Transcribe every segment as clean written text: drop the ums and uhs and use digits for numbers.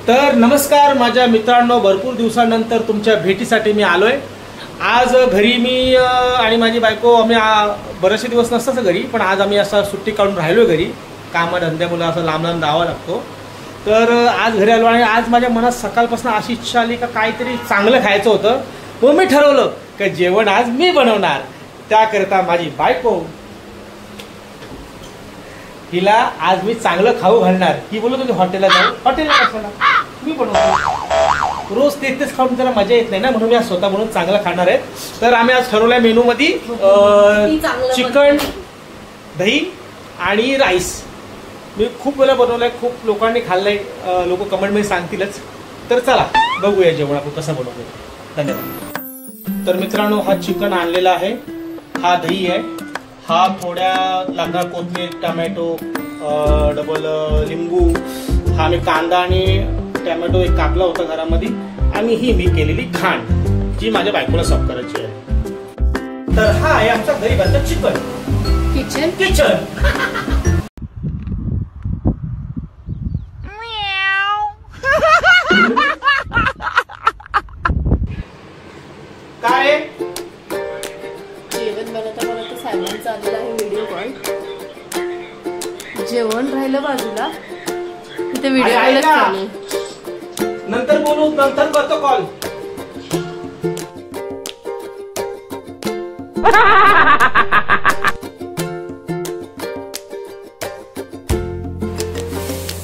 तर नमस्कार माझ्या मित्रांनो, भरपूर दिवसानंतर तुमच्या भेटीसाठी मी आलोय। आज घरी मी आणि माझी बायको आम्ही बरेचसे दिवस नसताच घरी, पण आज आम्ही असं सुट्टी काढून राहिलो घरी। कामाधंद्यामुळे असं लांब लांब जावं लागतो। तर आज घरी आलो आणि आज माझ्या मनात सकाळपासून अशी इच्छा आली का काहीतरी चांगलं खायचं होतं। मग मी ठरवलं की जेवण आज मी बनवणार। त्याकरता माझी बायको हिला आज मी चांगलं खाऊ घालणार। ही बोलत होती हॉटेलला जाऊ, हॉटेलला कशाला, मी बनवतो। रोज तेच खाऊन त्याला मजा येत नाही ना, म्हणून मी आज स्वतः बनवून चांगलं खाणार आहे। तर आम्ही आज ठरवलंय मेनू मध्ये चिकन, दही आणि राईस। मी खूप वेळा बनवलंय, खूप लोकांनी खाल्लंय, लोक कमेंट मध्ये सांगतीलच। तर चला बघूया जेवण आपण कसं बनवतो। धन्यवाद। तर मित्रांनो, हा चिकन आणलेला आहे, हा दही आहे, हा थोड्या लागणार कोथिंबीर, टोमॅटो, डबल लिंबू, हा मी कांदा आणि टोमॅटो एक कापला होता घरामध्ये, आणि ही मी केलेली खांड जी माझ्या बायकोला सर्व करायची आहे। तर हा आहे आमचा घरी बनतं चिकन किचन। काय जेवण बनवता सायमनचा आलेला आहे व्हिडिओ कॉल। जेवण राहिलं बाजूला, इथे व्हिडिओ कॉलच चालू आहे। नंतर बोलू, नंतर करतो कॉल।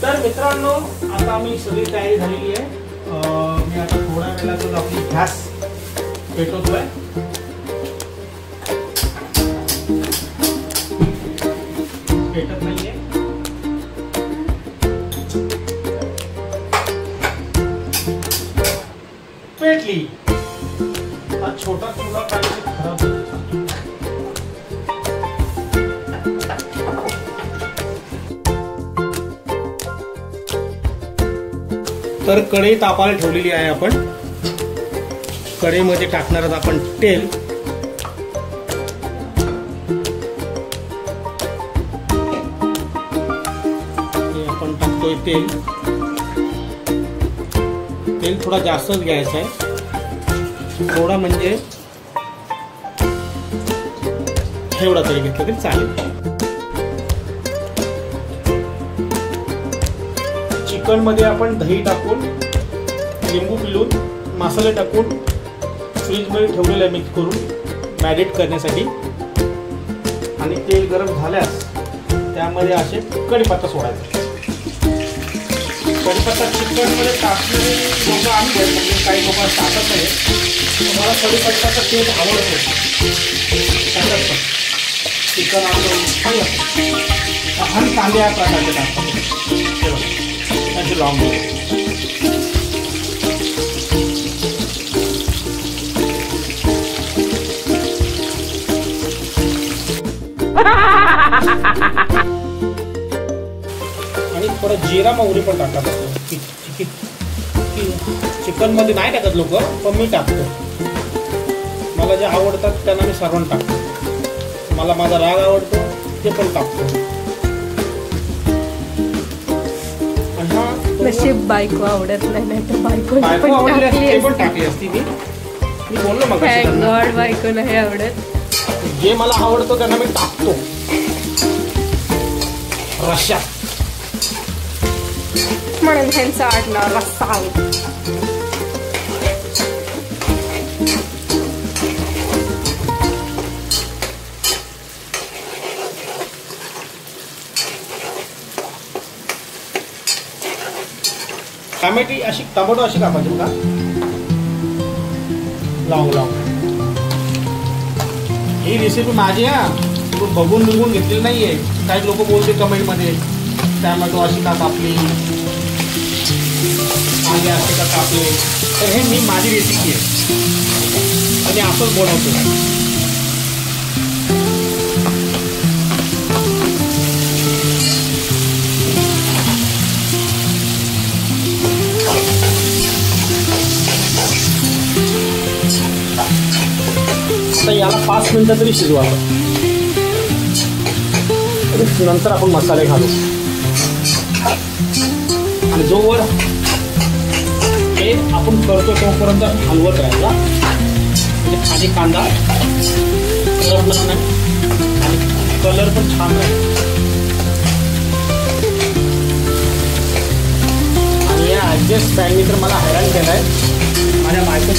तर मित्रांनो, आता आम्ही सगळी तयारी झालेली आहे। मी आता थोड्या वेळात आपली गॅस पेटवतोय। पेटत नाहीये, पेटली। हा छोटा चुला पाहिजे, खराब होतो। तर कढई तापायला ठेवलेली आहे आपण। कढईमध्ये टाकणार आहोत आपण तेल। आपण टाकतोय तेल। तेल थोडा जास्तच घ्यायचा आहे, थोडा म्हणजे एवढा तरी घेतलं तरी चालेल। चिकन मध्ये आपण दही टाकून, लिंबू पिळून, मसाले टाकून फ्रीज मध्ये ठेवलेलं आहे मिक्स करून मॅरिनेट करण्यासाठी। आणि तेल गरम झाल्यास त्यामध्ये असे कढीपत्ता सोडायचा। कढीपत्ता चिकन मध्ये टाकणारे लोक आम्ही म्हणजे काही लोक टाकत नाही, मला कढीपत्ताचा तेल आवडतो। चिकन आणून आणि कांदे या प्रकारचे टाकतात, त्याचे लॉंग आणि थोडं जिरा मोहरी पण टाकतात। चिकन मध्ये नाही टाकत लोक, पण मी टाकतो। मला जे आवडतात त्यांना मी सर्वांना टाकतो। मला माझा राग आवडतो ते पण टाकतो। नशीब बायको आवडत नाही, तर बायको पण टाकली असती। मी बोललो मग बायको नाही आवडत। जे मला आवडतं त्यांना मी टाकतो रश्यात, म्हणून ह्यांचं आडनाव रस्सा आहे। टोमॅटो अशी कापायची का, लावून ही रेसिपी माझी आहे, तू बघून घेतलेली नाहीये। काही लोक बोलते कमेंट मध्ये टोमॅटो अशी का कापली, कांदे असे का कापले। तर हे मी माझी रेसिपी आहे आणि असंच बनवतो। याला 5 मिनिटं तरी शिजवावं, नंतर आपण मसाले घालू। आणि जोवर हे आपण करतो तोपर्यंत हलवत राहायला, म्हणजे खाली कांदा करपणार नाही आणि कलर पण छान राहील. आणि या ॲडजस्ट पॅननी तर मला हैराण केलाय. माझ्या बायको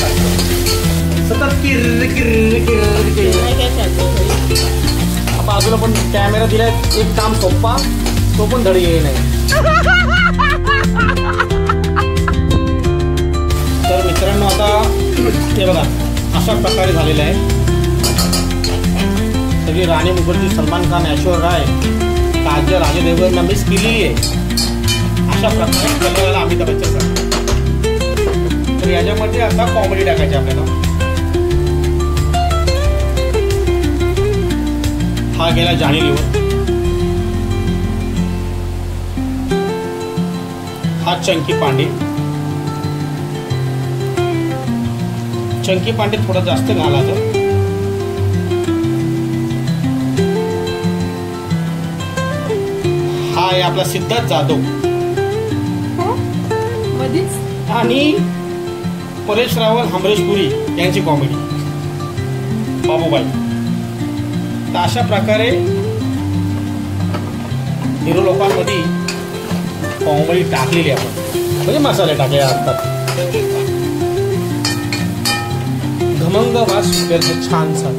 सतत किर्र किर्र किर्र किर्र. बाजूला पण कॅमेरा दिलाय, एक काम सोप्पा, तो पण धड येई नाही. तर मित्रांनो आता हे बघा अशा प्रकारे झालेलं आहे. सगळी राणी मुखर्जी, सलमान खान, ऐश्वर्या राय, काजल, अजय देवगणला मिस केलेली आहे. अशा प्रकारे कलरला अमिताभ बच्चन. तर याच्यामध्ये आता कॉमेडी टाकायची आपल्याला. हा गेला जाणी लिव्हर, हा चंकी पांडे. चंकी पांडे थोडा जास्त घालायचं. हा आहे आपला सिद्धार्थ जाधव आणि परेश रावल, अमरीश पुरी यांची कॉमेडी, बाबूबाई. तर अशा प्रकारे हिरो लोकांमध्ये कॉमेडी टाकलेली आपण, म्हणजे मसाले टाकले असतात. खमंग वास सुटल्याचं छानसा.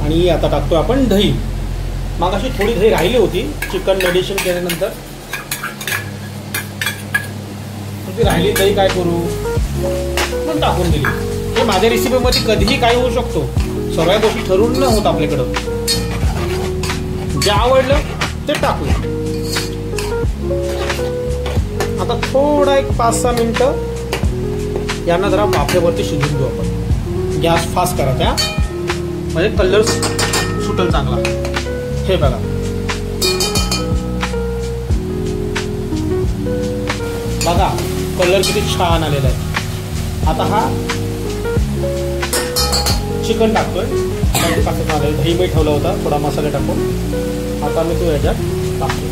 आणि आता टाकतो आपण दही. मग अशी थोडी दही राहिली होती चिकन मेडिसिन केल्यानंतर. ती राहिली दही काय करू पण टाकून दिली. हे माझ्या रेसिपीमध्ये कधीही काय होऊ शकतो, सगळ्या गोष्टी ठरवून न होत आपल्याकडं. जे आवडलं ते टाकू. आता थोडा एक 5-6 मिनिटं यांना जरा वाफेवरती शिजून घेऊ आपण. गॅस फास्ट करायचा म्हणजे कलर सुटेल चांगला. हे बघा बघा कलर किती छान आलेला आहे. आता हा चिकन टाकतोय. दही मी ठेवला होता थोडा मसाला टाकून. आता मी तो याच्यात टाकतो.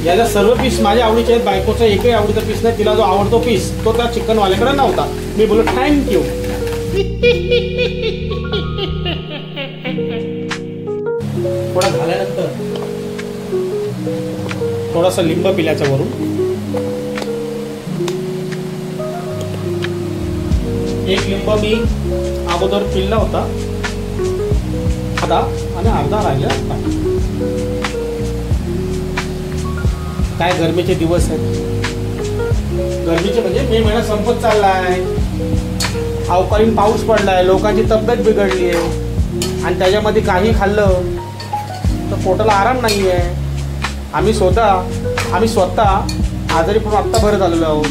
याला सर्व पीस माझ्या आवडीचे आहेत. बायकोचा एकही आवडीचा पीस नाही. तिला जो आवडतो पीस तो त्या चिकन वाल्याकडे नव्हता. मी बोललो थँक्यू. थोडा झाल्यानंतर थोडासा लिंब पिल्याच्या वरून. एक लिंब मी अगोदर पिळला होता आणि अर्धा राहिला. काय गरमीचे दिवस आहेत. गरमीचे म्हणजे मे महिना संपत चाललाय. अवकाळीन पाऊस पडलाय. लोकांची तब्येत बिघडली आहे आणि त्याच्यामध्ये काही खाल्लं तर पोटाला आराम नाही आहे. आम्ही स्वतः आजारी पण आत्ता बरं झालेलो आहोत.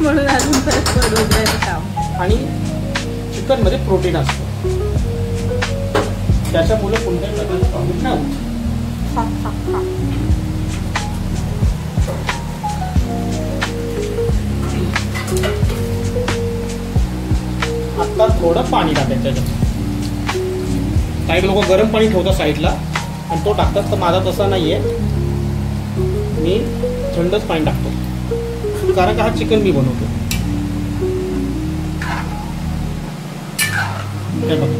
म्हणून अजून परत काम. आणि चिकन मध्ये प्रोटीन असतं, त्याच्यामुळे कोणत्याही प्रकारचे प्रॉब्लेम नाही होत. आता थोडं पाणी टाकायचं त्याच्यात. काही लोक गरम पाणी ठेवतात साईडला आणि तो टाकतात. तर माझा तसा नाहीये. मी थंडच पाणी टाकतो कारण का हा चिकन मी बनवतो.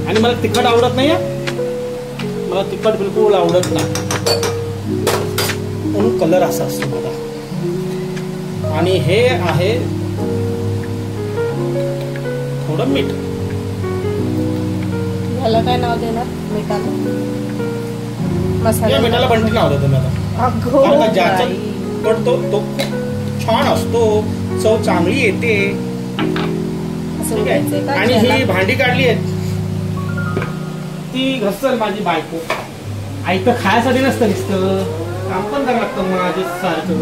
आणि मला तिखट आवडत नाही. मला तिखट बिलकुल आवडत नाही म्हणून कलर असा असतो माझा. आणि हे आहे थोडं मीठ. ह्याला काय नाव देणार मिठाला? मसाला. मिठाला बंटी नाव देतो मी आता. कारण का ज्याचा पडतो तो खूप छान असतो, चव चांगली येते. आणि ही भांडी काढली आहेत ती घसल माझी बायको. आई तर खायसाठी नसतं, नुसतं काम पण करावं लागतं माझे सारखं.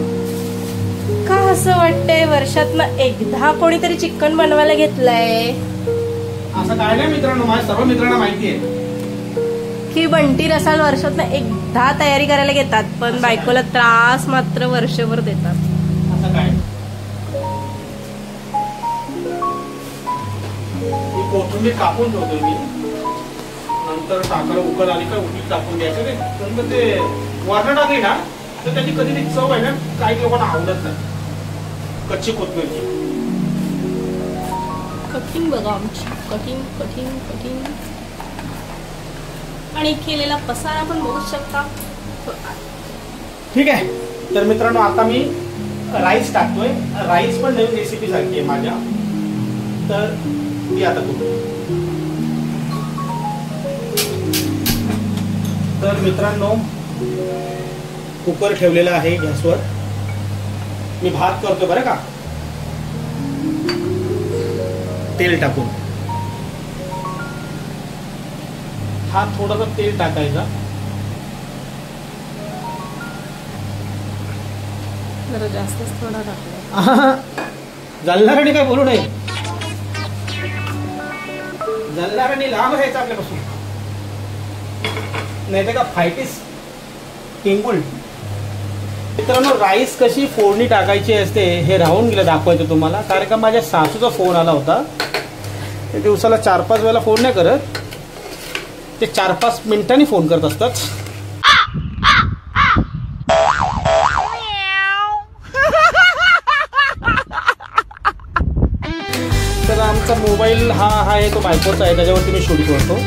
का असं वाटतंय वर्षातनं एकदा कोणीतरी चिकन बनवायला घेतलंय? असं काय नाही मित्रांनो, माझ्या सर्व मित्रांना माहिती आहे की बंटी रसाल वर्षातनं एकदा तयारी करायला घेतात, पण बायकोला त्रास मात्र वर्षभर देतात. असं काय ही कोथिंबीर कापून ठेवतोय मी, नंतर टाकायला उकळ आली का उकळी टाकून द्यायचं. ते नंतर ते वरण टाकली ना तर त्याची कधी ती चव आहे ना काही लोकांना आवडत नाही, कच्ची कोथिंबीरची. कठीण बघा आमची, कठीण कठीण कठीण. आणि केलेला पसारा पण बघू शकता. ठीक आहे. तर मित्रांनो आता मी राईस टाकतोय. राईस पण नवीन रेसिपी सारखी आहे माझ्या, तर ती आता करू. तर मित्रांनो कुकर ठेवलेला आहे गॅसवर. मी भात करतो बरं का. तेल टाकून हा थोडासा तेल टाकायचा. जरा जास्तच थोडा टाकला. जलणाराने काय बोलू नये, जलणाराने लांब राहायचं आपल्यापासून, नाही तर का फायटीस टिंगुल. मित्रांनो राईस कशी फोडणी टाकायची असते हे राहून गेलं दाखवायचं तुम्हाला, कारण का माझ्या सासूचा फोन आला होता. ते दिवसाला 4-5 वेळेला फोन नाही करत, ते 4-5 मिनिटांनी फोन करत असतात. तर आमचा मोबाईल हा आहे तो बायकोचा आहे, त्याच्यावरती मी शूट करतो.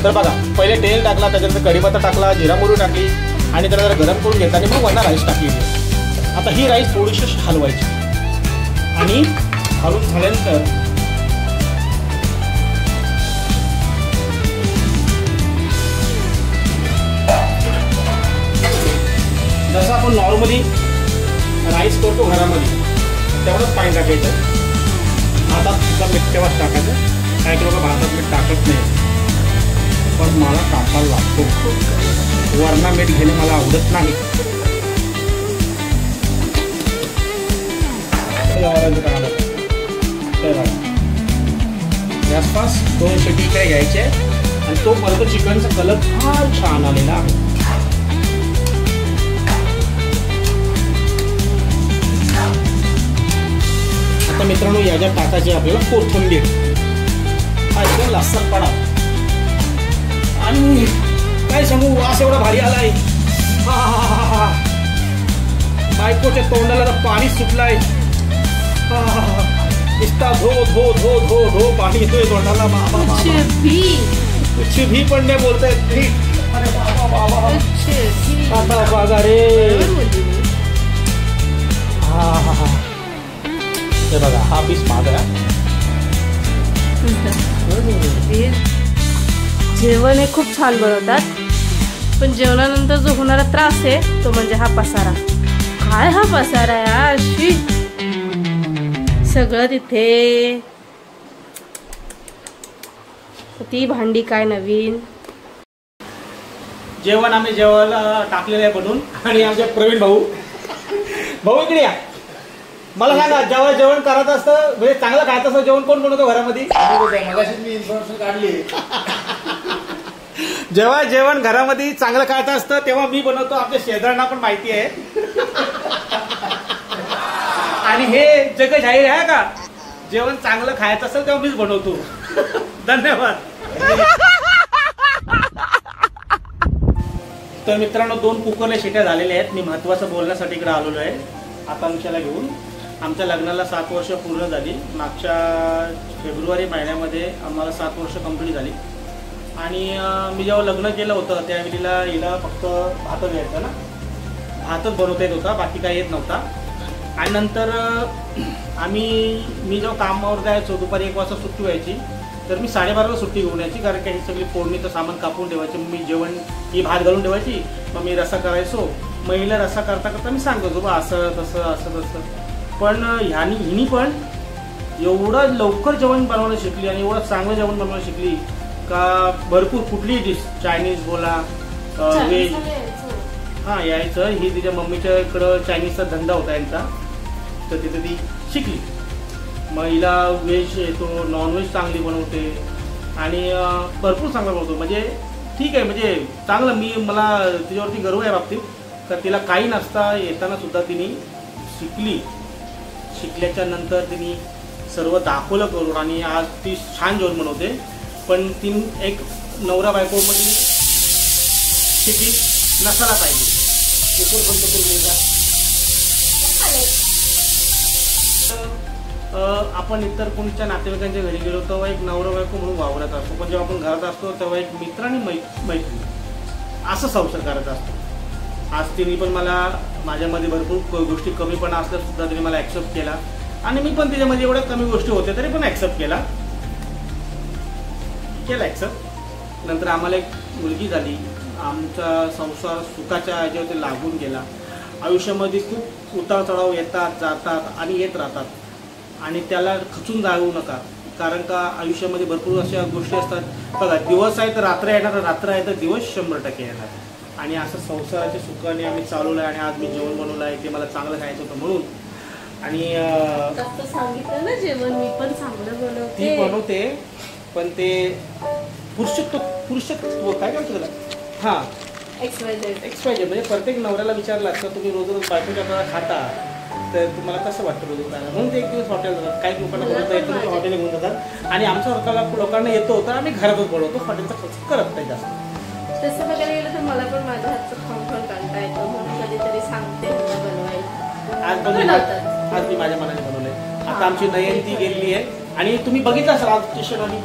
तर बघा पहिले तेल टाकला, त्याच्यानंतर कढीपत्ता टाकला, जिरा मोहरी टाकली आणि त्याला जरा गरम करून घेतला आणि मग वरना राईस टाकली. आता ही राईस थोडीशी हलवायची आणि हलवून झाल्यानंतर जसं आपण नॉर्मली राईस करतो घरामध्ये तेवढंच पाणी टाकायचं. भातात सुद्धा मीठ तेव्हाच टाकायचं. काही लोक भातात मीठ टाकत नाही, पण मला टाकायला लागतो. वरणा मीठ घेणे मला आवडत नाही. आसपास 2 शिटी इकडे घ्यायचे आणि तो परत चिकनचा कलर फार छान आलेला आहे. आता मित्रांनो याच्यात टाकायचे आपल्याला कोथिंबीर. हा एकदम लස්සनपणा आणि काय सांगू वास एवढा भारी आलाय. बायकोच्या तोंडाला तर पाणी सुटलाय. इतका धो धो धो धो धो पाणी येतोय तोंडाला. कुछ भी पण नाही बोलता येत नाही. आता बघा रे. हे बघा हा पीस माझा. जेवण हे खूप छान बनवतात, पण जेवणानंतर जो होणारा त्रास आहे तो म्हणजे हा पसारा. काय हा पसारा यार, शी. सगळं तिथे, ती भांडी काय नवीन. जेवण आम्ही जेवायला टाकलेलं आहे बनवून. आणि आमचे प्रवीण भाऊ इकडे या. मला सांगा जेव्हा जेवण करत असतं म्हणजे चांगलं खायचं असतं जेवण कोण बनवतो घरामध्ये? मी इन्फॉर्मेशन काढली. जेव्हा जेवण घरामध्ये चांगलं खायचं असतं तेव्हा मी बनवतो. आपल्या शेजाऱ्यांना पण माहिती आहे. आणि हे जग जाहीर आहे का, जेवण चांगलं खायचं असेल तेव्हा मीच बनवतो. धन्यवाद. तर मित्रांनो 2 कुकरला शिट्या झालेल्या आहेत. मी महत्वाचं बोलण्यासाठी इकडे आलेलो आहे आकांक्षाला घेऊन. आमच्या लग्नाला 7 वर्ष पूर्ण झाली. मागच्या फेब्रुवारी महिन्यामध्ये आम्हाला 7 वर्ष कंप्लीट झाली. आणि मी जेव्हा लग्न केलं होतं त्यावेळेला हिला फक्त भातच यायचं ना, भातच बनवता येत होता, बाकी काही येत नव्हता. आणि नंतर मी जेव्हा कामावर जायचो दुपारी 1 वाजता सुट्टी व्हायची, तर मी 12:30ला सुट्टी घेऊन यायची, कारण की ही सगळी फोडणीचं सामान कापून ठेवायची. मग मी जेवण ही भात घालून ठेवायची, मग मी रस्सा करायचो. महिला रस्सा करता करता मी सांगायचो बा असं तसं असं तसं. पण हिनी पण एवढं लवकर जेवण बनवणं शिकली आणि एवढं चांगलं जेवण बनवणं शिकली का भरपूर कुठलीही डिश, चायनीज बोला, व्हेज, हां यायचं. ही तिच्या मम्मीच्या इकडं चायनीजचा धंदा होता यांचा, तर तिथे ती शिकली. मग हिला व्हेज येतो, नॉनव्हेज चांगली बनवते आणि भरपूर चांगलं बनवतो. म्हणजे ठीक आहे, म्हणजे चांगलं. मला तिच्यावरती गर्व आहे बाबतीत, तर तिला काही नसता येताना सुद्धा तिने शिकली. शिकल्याच्या नंतर तिने सर्व दाखवलं करून आणि आज ती छान जेवण बनवते. पण ती एक नवरा बायकोमध्ये स्थिती नसायला पाहिजे. कुकर बंद करून आपण इतर कोणत्या नातेवाईकांच्या घरी गेलो तेव्हा एक नवरा बायको म्हणून वावरत असतो, पण जेव्हा आपण घरात असतो तेव्हा एक मित्र आणि मैत्रीण असं संसार करत असतो. आज तिने पण मला माझ्यामध्ये भरपूर गोष्टी कमीपणा असल्या सुद्धा तिने मला ऍक्सेप्ट केला आणि मी पण तिच्यामध्ये एवढ्या कमी गोष्टी होत्या तरी पण ऍक्सेप्ट केला ऍक्सेप्ट. नंतर आम्हाला एक मुलगी झाली. आमचा संसार सुखाच्या ह्याच्यावरती लागून गेला. आयुष्यामध्ये खूप उतार चढाव येतात जातात आणि येत राहतात आणि त्याला खचून जाऊ नका, कारण का आयुष्यामध्ये भरपूर अशा गोष्टी असतात. बघा, दिवस आहे तर रात्र येणार, रात्र आहे तर दिवस 100% येणार. आणि असं संसाराच्या सुखाने आम्ही चालवलं आहे आणि आज मी जेवण बनवलं आहे ते मला चांगलं खायचं होतं म्हणून. आणि सांगितलं ना जेवण मी पण चांगलं ती बनवते, पण ते पुरुषत्व काय म्हणतो त्याला, हां XYZ म्हणजे प्रत्येक नवऱ्याला विचारलं असतं तुम्ही रोज रोज बायकोच्या आपल्याला खाता तर तुम्हाला कसं वाटतं रोज खायला, म्हणून ते एक दिवस हॉटेल जातात. काही लोकांना बनवता येतं ते हॉटेल घेऊन जातात आणि आमच्या लोकांना येतो तर आम्ही घरातच बनवतो, हॉटेलचा खर्च करत नाही जास्त. तसं बघायला गेलं तर मला पण माझ्या हातचं खाऊन कंटाळा येतो, म्हणून कधीतरी सांगते बनवायला. आज मी माझ्या मनाने बनवलंय. आता आमची नयंती गेलेली आहे आणि तुम्ही बघितलं असाल आज स्टेशन आणि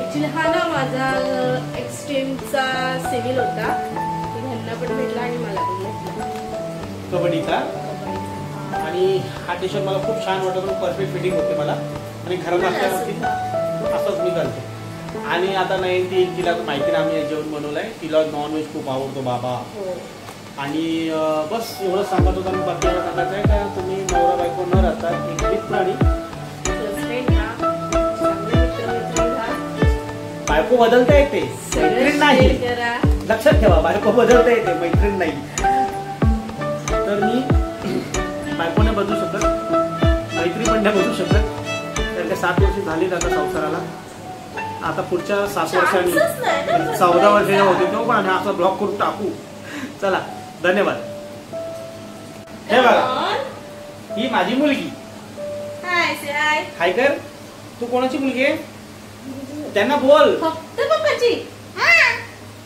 ऍक्च्युली हा ना माझा एक्सटेंडचा सिव्हिल होता, ह्यांना पण भेटला आणि मला पण भेटला कबड्डीचा. आणि हा टी शर्ट मला खूप छान वाटत, परफेक्ट फिटिंग होते मला आणि घरात असल्यावरती असंच मी घालतो. आणि आता नयंती तिला माहिती ना आम्ही जेवण बनवलंय, तिला नॉनव्हेज खूप आवडतो बाबा. आणि बस एवढं सांगत होतं मी. बाकी सांगायचं आहे का तुम्ही नवरा बायको न राहता एक मित्र आणि बायको बदलता येते, मैत्रीण नाही. लक्षात ठेवा, बायको बदलता येते, मैत्रीण नाही. तर मी बायकोने बदलू शकत, मैत्री पण नाही बदलू शकत. तर त्या 7 वर्ष झाली आता संसाराला. आता पुढच्या 7 वर्षांनी 14 वर्षाच्या होते तेव्हा पण आम्ही असा ब्लॉक करून टाकू. चला, धन्यवाद. हे बघा, ही माझी मुलगी. हाय कर. तू कोणाची मुलगी आहे? त्यांना बोल. फक्त पप्पाची.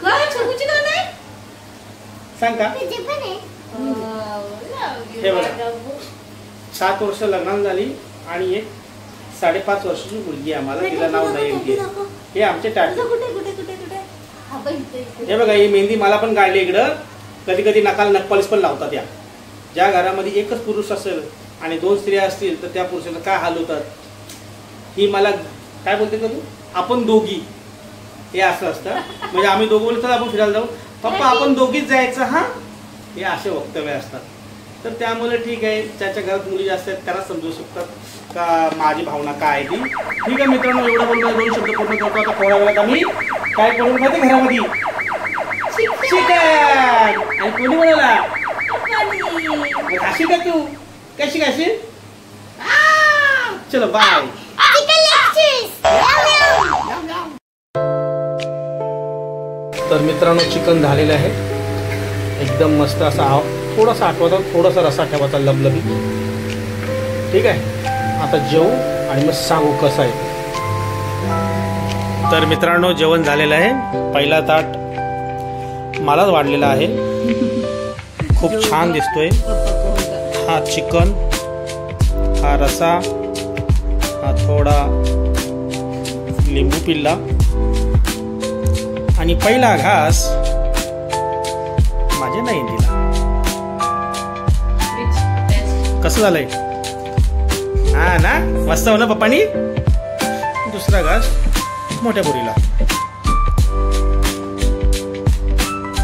काय छोटूची का नाही सांग का. हे बघा, 7 वर्ष लग्नाला झाली आणि एक 5.5 वर्षाची मुलगी आहे आम्हाला. तिला नाव नयंती. हे आमचे टाटे. हे बघा, ही मेहंदी मला पण काढली इकडं. कधी कधी नकाला नखपालिश पण लावतात. या ज्या घरामध्ये एकच पुरुष असेल आणि 2 स्त्रिया असतील तर त्या पुरुषाला काय हाल होतात. ही मला काय बोलते का तू, आपण दोघी, हे असं असतं. म्हणजे आम्ही दोघं बोलतो आपण फिरायला जाऊ, पप्पा आपण दोघीच जायचं हा, हे असे वक्तव्य असतात. तर त्यामुळे ठीक आहे, ज्याच्या घरात मुली जास्त आहेत त्याला समजू शकतात का माझी भावना काय आहे ती. ठीक आहे मित्रांनो, एवढं बोलून 2 शब्द पूर्ण करतो. आता थोड्या वेळात आम्ही काय करून माहिती घरामध्ये चिकन. आणि कोणी बनवला खाशी का तू, कशी खाशील. चलो बाय. तर मित्रांनो, चिकन झालेलं आहे एकदम मस्त. असा थोडासा आठवता, थोडासा रसा ठेवायचा लबलबी. ठीक आहे, आता जेवू आणि मग सांगू कसं आहे. तर मित्रांनो, जेवण झालेलं आहे. पहिला ताट मलाच वाढलेला आहे. खूप छान दिसतोय. हा चिकन, हा रसा, हा थोडा लिंबू पिल्ला आणि पहिला घास माझ्या नयंतीला. कसं झालंय. हा ना, मस्त हो ना पप्पानी. दुसरा घास मोठ्या पोरीला.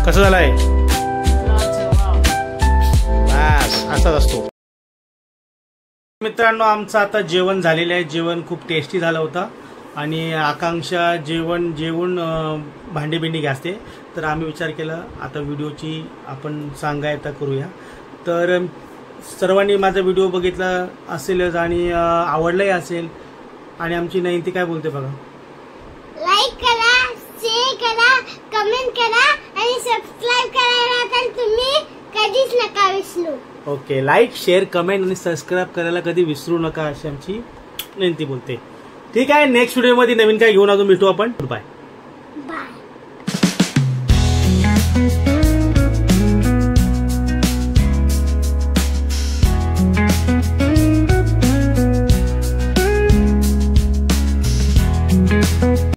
कसं झालंय. बस असाच असतो. मित्रांनो, आमचं आता जेवण झालेलं आहे. जेवण खूप टेस्टी झालं होतं आणि आकांक्षा जेवण भांडी बिंडी घासते. तर आम्ही विचार केला आता व्हिडिओची आपण सांगायता करूया. तर सर्वांनी माझा व्हिडिओ बघितला असेलच आणि आवडलाही असेल. आणि आमची नयंती काय बोलते बघा. लाईक करा, शेअर करा, कमेंट करा आणि सबस्क्राईब करायला तर तुम्ही कधीच नका Vishnu. Okay, like share comment आणि सबस्क्राईब करायला कधी विसरू नका अशी आमची विनंती बोलते. ठीक आहे, नेक्स्ट व्हिडिओमध्ये नवीन काय घेऊन अजून भेटू आपण. Bye bye.